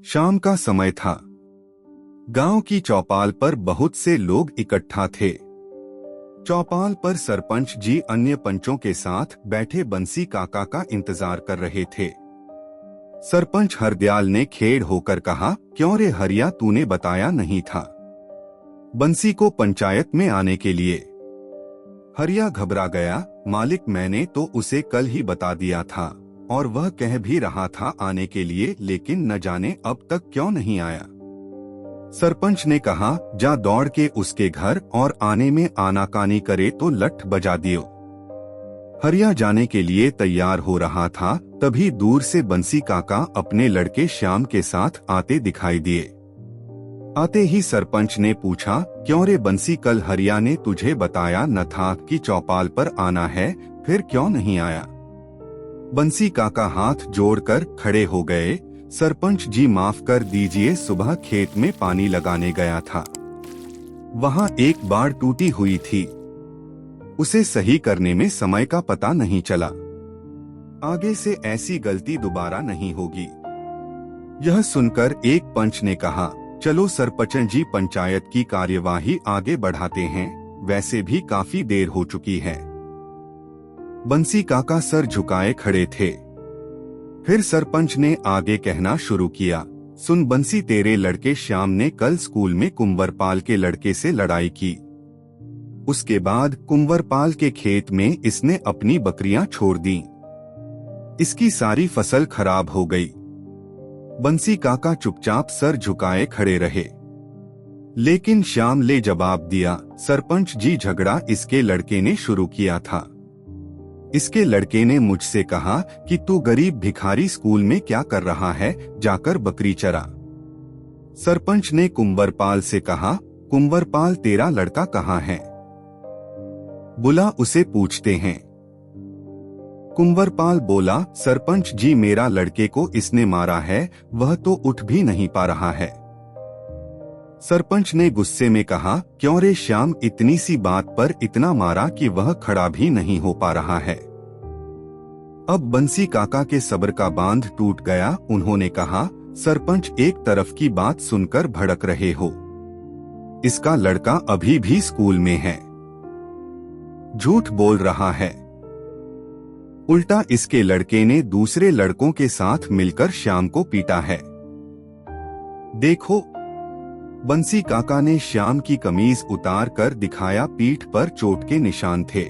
शाम का समय था। गांव की चौपाल पर बहुत से लोग इकट्ठा थे। चौपाल पर सरपंच जी अन्य पंचों के साथ बैठे बंसी काका का इंतजार कर रहे थे। सरपंच हरदयाल ने खेड़ होकर कहा, क्यों रे हरिया, तूने बताया नहीं था बंसी को पंचायत में आने के लिए? हरिया घबरा गया, मालिक मैंने तो उसे कल ही बता दिया था और वह कह भी रहा था आने के लिए, लेकिन न जाने अब तक क्यों नहीं आया। सरपंच ने कहा, जा दौड़ के उसके घर और आने में आनाकानी करे तो लठ बजा दियो। हरिया जाने के लिए तैयार हो रहा था, तभी दूर से बंसी काका अपने लड़के श्याम के साथ आते दिखाई दिए। आते ही सरपंच ने पूछा, क्यों रे बंसी, कल हरिया ने तुझे बताया न था कि चौपाल पर आना है, फिर क्यों नहीं आया? बंसी काका हाथ जोड़कर खड़े हो गए। सरपंच जी माफ कर दीजिए, सुबह खेत में पानी लगाने गया था, वहां एक बाड़ टूटी हुई थी, उसे सही करने में समय का पता नहीं चला। आगे से ऐसी गलती दोबारा नहीं होगी। यह सुनकर एक पंच ने कहा, चलो सरपंच जी, पंचायत की कार्यवाही आगे बढ़ाते हैं, वैसे भी काफी देर हो चुकी है। बंसी काका सर झुकाए खड़े थे। फिर सरपंच ने आगे कहना शुरू किया, सुन बंसी, तेरे लड़के श्याम ने कल स्कूल में कुंवरपाल के लड़के से लड़ाई की। उसके बाद कुंवरपाल के खेत में इसने अपनी बकरियां छोड़ दी। इसकी सारी फसल खराब हो गई। बंसी काका चुपचाप सर झुकाए खड़े रहे। लेकिन श्याम ने जवाब दिया, सरपंच जी, झगड़ा इसके लड़के ने शुरू किया था। इसके लड़के ने मुझसे कहा कि तू गरीब भिखारी स्कूल में क्या कर रहा है, जाकर बकरी चरा। सरपंच ने कुंवरपाल से कहा, कुंवरपाल, तेरा लड़का कहाँ है? बुला, उसे पूछते हैं। कुंवरपाल बोला, सरपंच जी, मेरा लड़के को इसने मारा है, वह तो उठ भी नहीं पा रहा है। सरपंच ने गुस्से में कहा, क्यों रे श्याम, इतनी सी बात पर इतना मारा कि वह खड़ा भी नहीं हो पा रहा है। अब बंसी काका के सब्र का बांध टूट गया। उन्होंने कहा, सरपंच, एक तरफ की बात सुनकर भड़क रहे हो। इसका लड़का अभी भी स्कूल में है, झूठ बोल रहा है। उल्टा इसके लड़के ने दूसरे लड़कों के साथ मिलकर श्याम को पीटा है। देखो, बंसी काका ने श्याम की कमीज उतार कर दिखाया, पीठ पर चोट के निशान थे।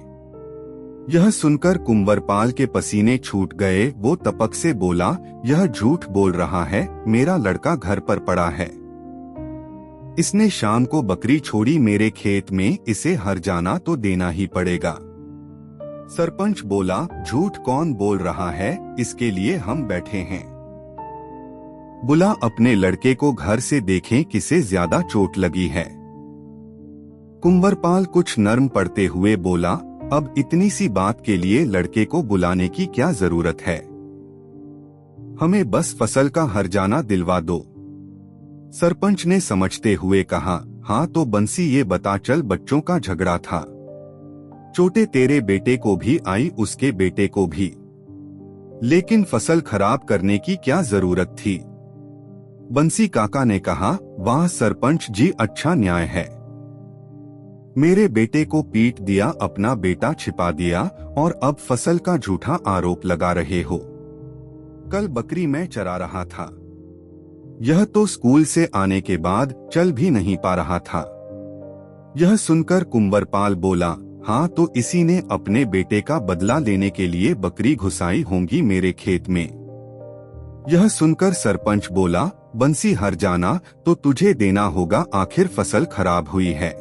यह सुनकर कुंवरपाल के पसीने छूट गए। वो तपक से बोला, यह झूठ बोल रहा है, मेरा लड़का घर पर पड़ा है। इसने शाम को बकरी छोड़ी मेरे खेत में, इसे हर जाना तो देना ही पड़ेगा। सरपंच बोला, झूठ कौन बोल रहा है, इसके लिए हम बैठे हैं। बुला अपने लड़के को घर से देखें किसे ज्यादा चोट लगी है। कुंवरपाल कुछ नर्म पड़ते हुए बोला, अब इतनी सी बात के लिए लड़के को बुलाने की क्या जरूरत है, हमें बस फसल का हर्जाना दिलवा दो। सरपंच ने समझते हुए कहा, हाँ तो बंसी, ये बता चल, बच्चों का झगड़ा था, चोटें तेरे बेटे को भी आई, उसके बेटे को भी, लेकिन फसल खराब करने की क्या जरूरत थी? बंसी काका ने कहा, वाह सरपंच जी, अच्छा न्याय है। मेरे बेटे को पीट दिया, अपना बेटा छिपा दिया और अब फसल का झूठा आरोप लगा रहे हो। कल बकरी मैं चरा रहा था, यह तो स्कूल से आने के बाद चल भी नहीं पा रहा था। यह सुनकर कुंवरपाल बोला, हाँ तो इसी ने अपने बेटे का बदला लेने के लिए बकरी घुसाई होंगी मेरे खेत में। यह सुनकर सरपंच बोला, बंसी, हर जाना तो तुझे देना होगा, आखिर फसल खराब हुई है।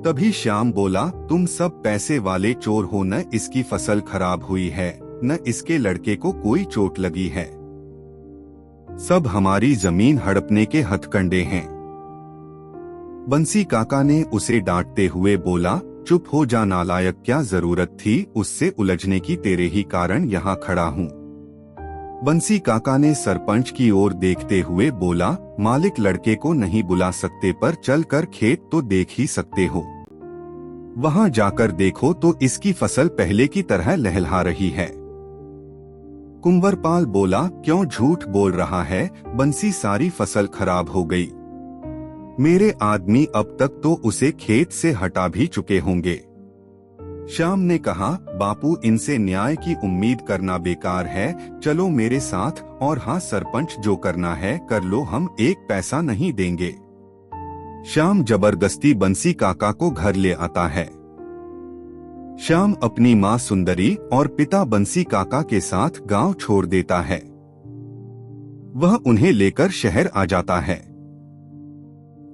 तभी श्याम बोला, तुम सब पैसे वाले चोर हो, न इसकी फसल खराब हुई है, न इसके लड़के को कोई चोट लगी है, सब हमारी जमीन हड़पने के हथकंडे हैं। बंसी काका ने उसे डांटते हुए बोला, चुप हो जा नालायक, क्या जरूरत थी उससे उलझने की, तेरे ही कारण यहाँ खड़ा हूँ। बंसी काका ने सरपंच की ओर देखते हुए बोला, मालिक, लड़के को नहीं बुला सकते पर चलकर खेत तो देख ही सकते हो, वहां जाकर देखो तो इसकी फसल पहले की तरह लहलहा रही है। कुंवरपाल बोला, क्यों झूठ बोल रहा है बंसी, सारी फसल खराब हो गई। मेरे आदमी अब तक तो उसे खेत से हटा भी चुके होंगे। श्याम ने कहा, बापू इनसे न्याय की उम्मीद करना बेकार है, चलो मेरे साथ, और हाँ सरपंच जो करना है कर लो, हम एक पैसा नहीं देंगे। श्याम जबरदस्ती बंसी काका को घर ले आता है। श्याम अपनी माँ सुंदरी और पिता बंसी काका के साथ गांव छोड़ देता है। वह उन्हें लेकर शहर आ जाता है।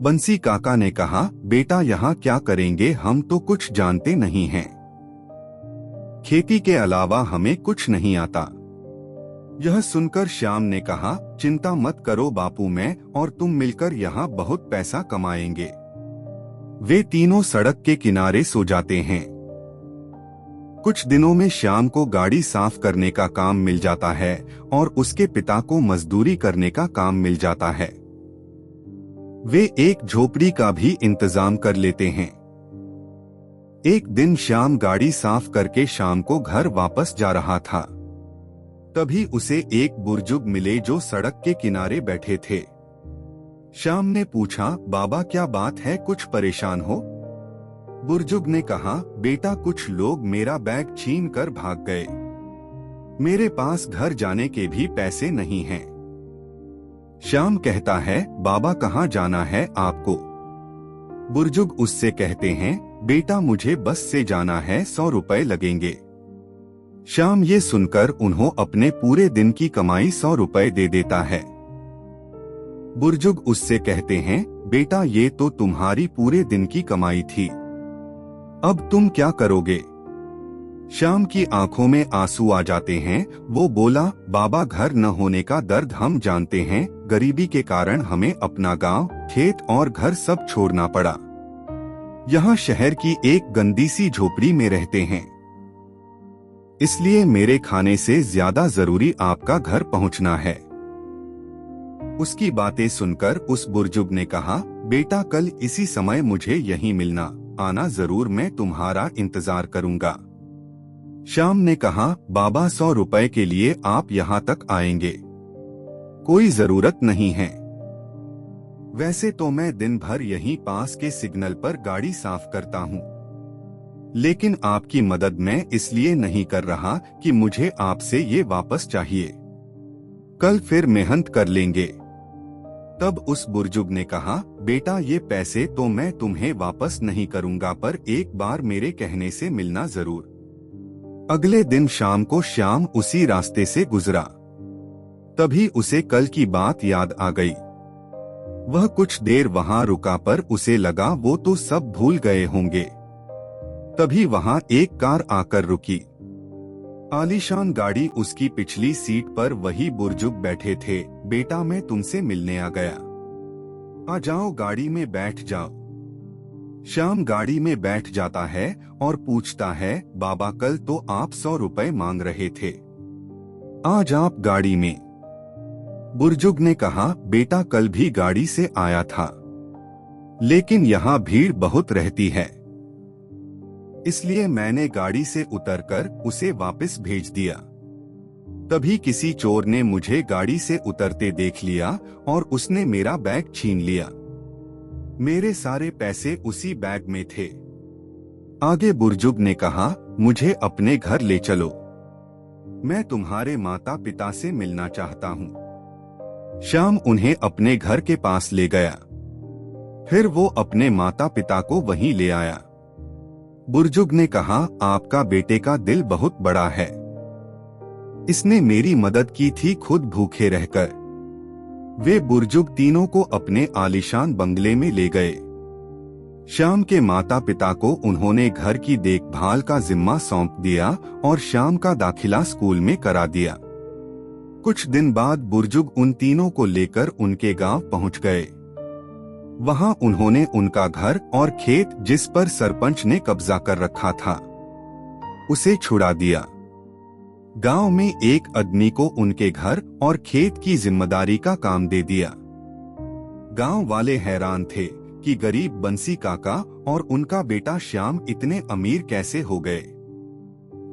बंसी काका ने कहा, बेटा यहाँ क्या करेंगे, हम तो कुछ जानते नहीं हैं। खेती के अलावा हमें कुछ नहीं आता। यह सुनकर श्याम ने कहा, चिंता मत करो बापू, मैं और तुम मिलकर यहाँ बहुत पैसा कमाएंगे। वे तीनों सड़क के किनारे सो जाते हैं। कुछ दिनों में श्याम को गाड़ी साफ करने का काम मिल जाता है और उसके पिता को मजदूरी करने का काम मिल जाता है। वे एक झोपड़ी का भी इंतजाम कर लेते हैं। एक दिन श्याम गाड़ी साफ करके शाम को घर वापस जा रहा था। तभी उसे एक बुजुर्ग मिले जो सड़क के किनारे बैठे थे। श्याम ने पूछा, बाबा क्या बात है, कुछ परेशान हो? बुजुर्ग ने कहा, बेटा कुछ लोग मेरा बैग छीन कर भाग गए। मेरे पास घर जाने के भी पैसे नहीं हैं। श्याम कहता है, बाबा कहाँ जाना है आपको? बुजुर्ग उससे कहते हैं, बेटा मुझे बस से जाना है, 100 रुपए लगेंगे। श्याम ये सुनकर उन्हें अपने पूरे दिन की कमाई 100 रुपए दे देता है। बुजुर्ग उससे कहते हैं, बेटा ये तो तुम्हारी पूरे दिन की कमाई थी, अब तुम क्या करोगे? श्याम की आंखों में आंसू आ जाते हैं। वो बोला, बाबा घर न होने का दर्द हम जानते हैं, गरीबी के कारण हमें अपना गांव, खेत और घर सब छोड़ना पड़ा। यहाँ शहर की एक गंदी सी झोपड़ी में रहते हैं, इसलिए मेरे खाने से ज्यादा जरूरी आपका घर पहुँचना है। उसकी बातें सुनकर उस बुजुर्ग ने कहा, बेटा कल इसी समय मुझे यहीं मिलना, आना जरूर, मैं तुम्हारा इंतजार करूंगा। श्याम ने कहा, बाबा 100 रुपए के लिए आप यहाँ तक आएंगे? कोई जरूरत नहीं है। वैसे तो मैं दिन भर यहीं पास के सिग्नल पर गाड़ी साफ करता हूँ, लेकिन आपकी मदद मैं इसलिए नहीं कर रहा कि मुझे आपसे ये वापस चाहिए। कल फिर मेहनत कर लेंगे। तब उस बुजुर्ग ने कहा, बेटा ये पैसे तो मैं तुम्हें वापस नहीं करूंगा, पर एक बार मेरे कहने से मिलना जरूर। अगले दिन शाम को श्याम उसी रास्ते से गुजरा। तभी उसे कल की बात याद आ गई। वह कुछ देर वहां रुका, पर उसे लगा वो तो सब भूल गए होंगे। तभी वहां एक कार आकर रुकी। आलीशान गाड़ी, उसकी पिछली सीट पर वही बुजुर्ग बैठे थे। बेटा मैं तुमसे मिलने आ गया, आ जाओ गाड़ी में बैठ जाओ। श्याम गाड़ी में बैठ जाता है और पूछता है, बाबा कल तो आप 100 रुपए मांग रहे थे, आज आप गाड़ी में? बुजुर्ग ने कहा, बेटा कल भी गाड़ी से आया था, लेकिन यहाँ भीड़ बहुत रहती है, इसलिए मैंने गाड़ी से उतरकर उसे वापस भेज दिया। तभी किसी चोर ने मुझे गाड़ी से उतरते देख लिया और उसने मेरा बैग छीन लिया। मेरे सारे पैसे उसी बैग में थे। आगे बुजुर्ग ने कहा, मुझे अपने घर ले चलो, मैं तुम्हारे माता पिता से मिलना चाहता हूँ। श्याम उन्हें अपने घर के पास ले गया। फिर वो अपने माता पिता को वहीं ले आया। बुजुर्ग ने कहा, आपका बेटे का दिल बहुत बड़ा है, इसने मेरी मदद की थी खुद भूखे रहकर। वे बुजुर्ग तीनों को अपने आलीशान बंगले में ले गए। श्याम के माता पिता को उन्होंने घर की देखभाल का जिम्मा सौंप दिया और श्याम का दाखिला स्कूल में करा दिया। कुछ दिन बाद बुजुर्ग उन तीनों को लेकर उनके गांव पहुंच गए। वहां उन्होंने उनका घर और खेत, जिस पर सरपंच ने कब्जा कर रखा था, उसे छुड़ा दिया। गांव में एक आदमी को उनके घर और खेत की जिम्मेदारी का काम दे दिया। गांव वाले हैरान थे कि गरीब बंसी काका और उनका बेटा श्याम इतने अमीर कैसे हो गए।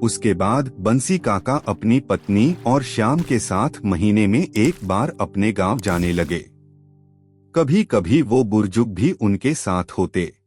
उसके बाद बंसी काका अपनी पत्नी और श्याम के साथ महीने में एक बार अपने गांव जाने लगे। कभी कभी वो बुजुर्ग भी उनके साथ होते।